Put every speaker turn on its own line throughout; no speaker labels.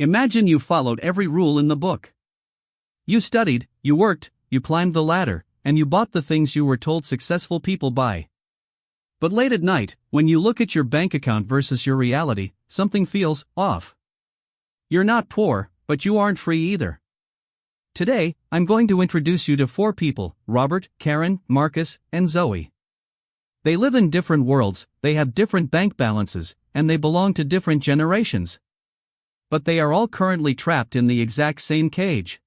Imagine you followed every rule in the book. You studied, you worked, you climbed the ladder, and you bought the things you were told successful people buy. But late at night, when you look at your bank account versus your reality, something feels off. You're not poor, but you aren't free either. Today, I'm going to introduce you to 4 people: Robert, Karen, Marcus, and Zoe. They live in different worlds, they have different bank balances, and they belong to different generations. But they are all currently trapped in the exact same cage.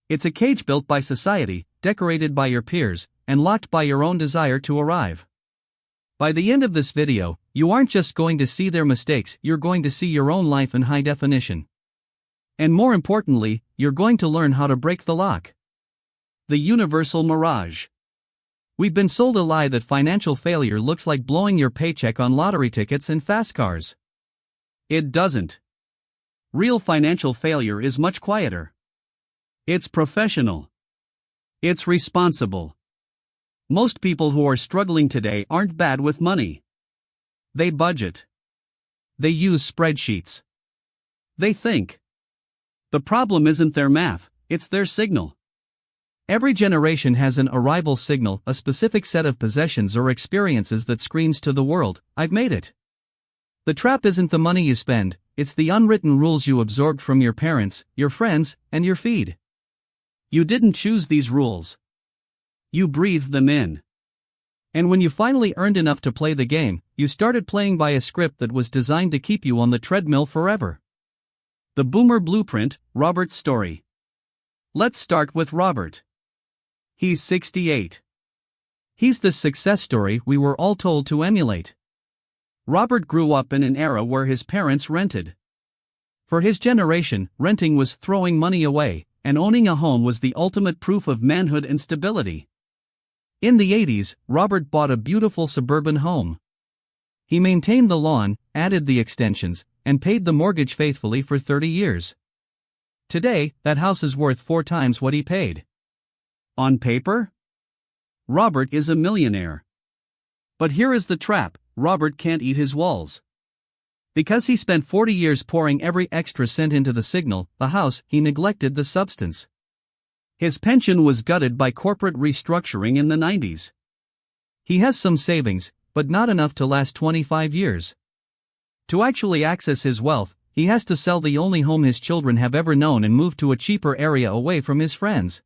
It's a cage built by society, decorated by your peers, and locked by your own desire to arrive. By the end of this video, you aren't just going to see their mistakes, you're going to see your own life in high definition. And more importantly, you're going to learn how to break the lock. The universal mirage. We've been sold a lie that financial failure looks like blowing your paycheck on lottery tickets and fast cars. It doesn't. Real financial failure is much quieter. It's professional. It's responsible. Most people who are struggling today aren't bad with money. They budget. They use spreadsheets. They think. The problem isn't their math, it's their signal. Every generation has an arrival signal, a specific set of possessions or experiences that screams to the world, "I've made it." The trap isn't the money you spend, it's the unwritten rules you absorbed from your parents, your friends, and your feed. You didn't choose these rules. You breathed them in. And when you finally earned enough to play the game, you started playing by a script that was designed to keep you on the treadmill forever. The Boomer Blueprint, Robert's story. Let's start with Robert. He's 68. He's the success story we were all told to emulate. Robert grew up in an era where his parents rented. For his generation, renting was throwing money away, and owning a home was the ultimate proof of manhood and stability. In the 80s, Robert bought a beautiful suburban home. He maintained the lawn, added the extensions, and paid the mortgage faithfully for 30 years. Today, that house is worth 4 times what he paid. On paper, Robert is a millionaire. But here is the trap: Robert can't eat his walls. Because he spent 40 years pouring every extra cent into the signal, the house, he neglected the substance. His pension was gutted by corporate restructuring in the 90s. He has some savings, but not enough to last 25 years. To actually access his wealth, he has to sell the only home his children have ever known and move to a cheaper area away from his friends.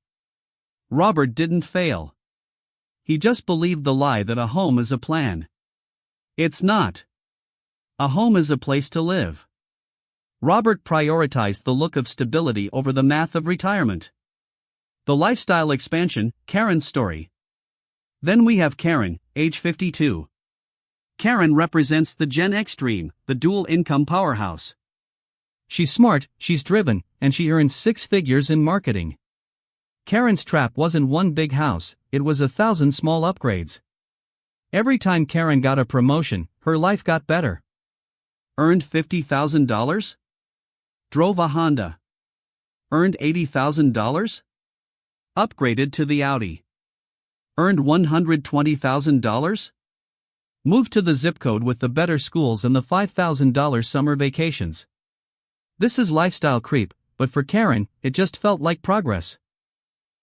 Robert didn't fail. He just believed the lie that a home is a plan. It's not. A home is a place to live. Robert prioritized the look of stability over the math of retirement. The lifestyle expansion, Karen's story. Then we have Karen, age 52. Karen represents the Gen X dream, the dual income powerhouse. She's smart, she's driven, and she earns 6 figures in marketing. Karen's trap wasn't one big house, it was 1,000 small upgrades. Every time Karen got a promotion, her life got better. Earned $50,000? Drove a Honda. Earned $80,000? Upgraded to the Audi. Earned $120,000? Moved to the zip code with the better schools and the $5,000 summer vacations. This is lifestyle creep, but for Karen, it just felt like progress.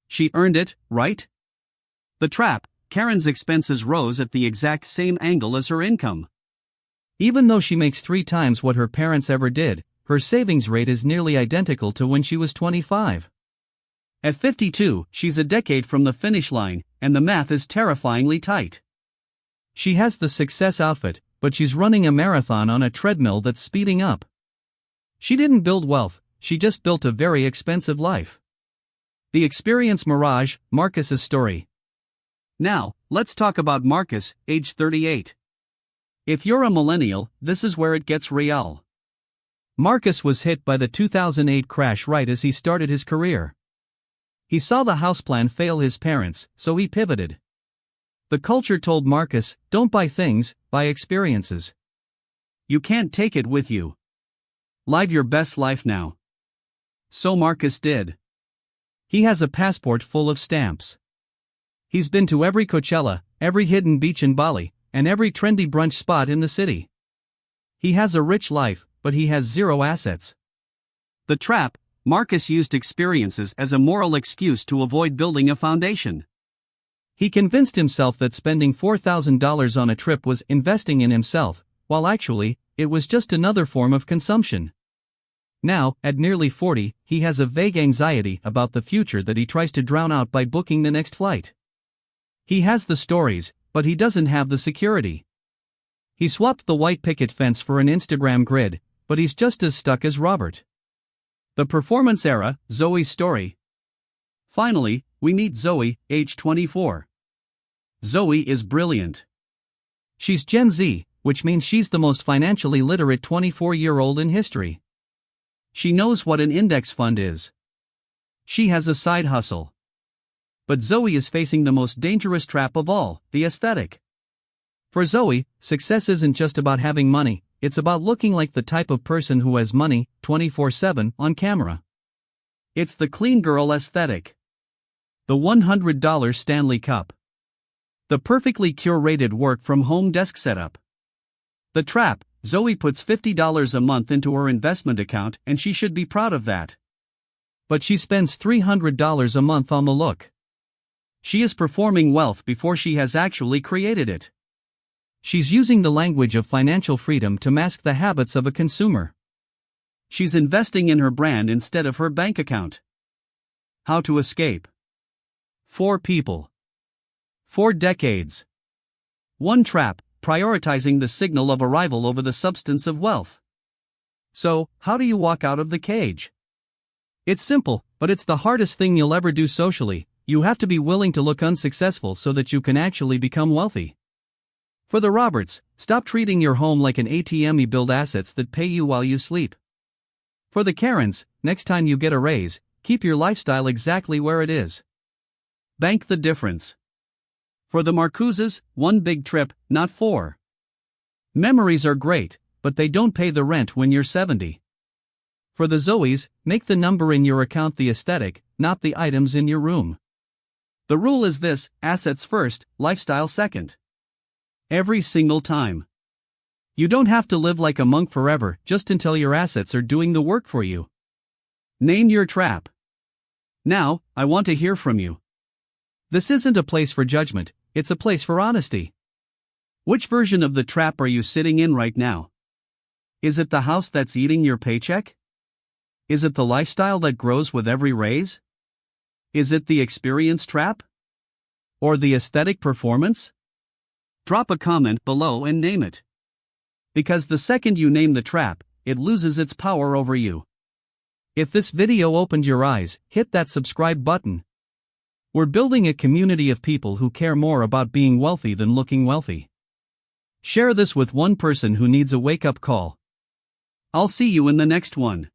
She earned it, right? The trap: Karen's expenses rose at the exact same angle as her income. Even though she makes 3 times what her parents ever did, her savings rate is nearly identical to when she was 25. At 52, she's a decade from the finish line, and the math is terrifyingly tight. She has the success outfit, but she's running a marathon on a treadmill that's speeding up. She didn't build wealth, she just built a very expensive life. The experience mirage, Marcus's story. Now, let's talk about Marcus, age 38. If you're a millennial, this is where it gets real. Marcus was hit by the 2008 crash right as he started his career. He saw the house plan fail his parents, so he pivoted. The culture told Marcus, don't buy things, buy experiences. You can't take it with you. Live your best life now. So Marcus did. He has a passport full of stamps. He's been to every Coachella, every hidden beach in Bali, and every trendy brunch spot in the city. He has a rich life, but he has 0 assets. The trap: Marcus used experiences as a moral excuse to avoid building a foundation. He convinced himself that spending $4,000 on a trip was investing in himself, while actually, it was just another form of consumption. Now, at nearly 40, he has a vague anxiety about the future that he tries to drown out by booking the next flight. He has the stories, but he doesn't have the security. He swapped the white picket fence for an Instagram grid, but he's just as stuck as Robert. The performance era: Zoe's story. Finally, we meet Zoe, age 24. Zoe is brilliant. She's Gen Z, which means she's the most financially literate 24-year-old in history. She knows what an index fund is. She has a side hustle. But Zoe is facing the most dangerous trap of all: the aesthetic. For Zoe, success isn't just about having money, it's about looking like the type of person who has money, 24/7, on camera. It's the clean girl aesthetic. The $100 Stanley Cup. The perfectly curated work-from-home desk setup. The trap: Zoe puts $50 a month into her investment account, and she should be proud of that. But she spends $300 a month on the look. She is performing wealth before she has actually created it. She's using the language of financial freedom to mask the habits of a consumer. She's investing in her brand instead of her bank account. How to escape. 4 people. 4 decades. 1 trap: prioritizing the signal of arrival over the substance of wealth. So, how do you walk out of the cage? It's simple, but it's the hardest thing you'll ever do socially. You have to be willing to look unsuccessful so that you can actually become wealthy. For the Roberts, stop treating your home like an ATM. You build assets that pay you while you sleep. For the Karens, next time you get a raise, keep your lifestyle exactly where it is. Bank the difference. For the Marcuses, 1 big trip, not 4. Memories are great, but they don't pay the rent when you're 70. For the Zoes, make the number in your account the aesthetic, not the items in your room. The rule is this: assets first, lifestyle second. Every single time. You don't have to live like a monk forever, just until your assets are doing the work for you. Name your trap. Now, I want to hear from you. This isn't a place for judgment, it's a place for honesty. Which version of the trap are you sitting in right now? Is it the house that's eating your paycheck? Is it the lifestyle that grows with every raise? Is it the experience trap? Or the aesthetic performance? Drop a comment below and name it. Because the second you name the trap, it loses its power over you. If this video opened your eyes, hit that subscribe button. We're building a community of people who care more about being wealthy than looking wealthy. Share this with one person who needs a wake-up call. I'll see you in the next one.